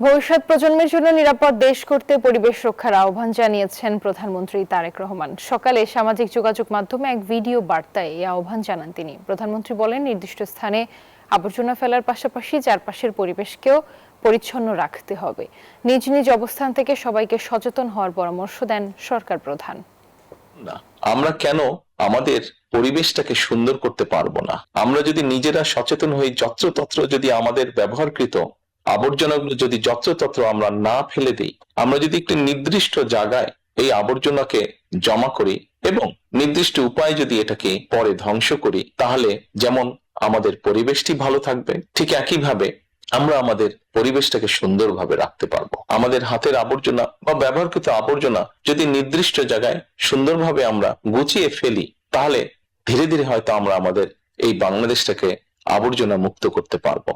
ভবিষ্যৎ প্রজন্মের জন্য নিরাপদ দেশ করতে পরিবেশ রক্ষার আহ্বান জানিয়েছেন প্রধানমন্ত্রী তারেক রহমান। সকালে সামাজিক যোগাযোগ মাধ্যমে এক ভিডিও বার্তায় এই আহ্বান জানান তিনি। প্রধানমন্ত্রী বলেন, নির্দিষ্ট স্থানে আবর্জনা ফেলার পাশাপাশি চারপাশের পরিবেশকেও পরিচ্ছন্ন রাখতে হবে। নিজ নিজ অবস্থান থেকে সবাইকে সচেতন হওয়ার পরামর্শ দেন সরকার প্রধান। আমরা কেন আমাদের পরিবেশটাকে সুন্দর করতে পারবো না? আমরা যদি নিজেরা সচেতন হই, যত্রতত্র যদি আমাদের ব্যবহারকৃত আবর্জনাগুলো যদি যত্রতত্র আমরা না ফেলে দিই, আমরা যদি একটি নির্দিষ্ট জায়গায় এই আবর্জনাকে জমা করি এবং নির্দিষ্ট উপায়ে যদি এটাকে পরে ধ্বংস করি, তাহলে যেমন আমাদের পরিবেশটি ভালো থাকবে, ঠিক একইভাবে আমরা আমাদের পরিবেশটাকে সুন্দরভাবে রাখতে পারবো। আমাদের হাতের আবর্জনা বা ব্যবহারকৃত আবর্জনা যদি নির্দিষ্ট জায়গায় সুন্দরভাবে আমরা গুছিয়ে ফেলি, তাহলে ধীরে ধীরে হয়তো আমরা আমাদের এই বাংলাদেশটাকে আবর্জনা মুক্ত করতে পারবো।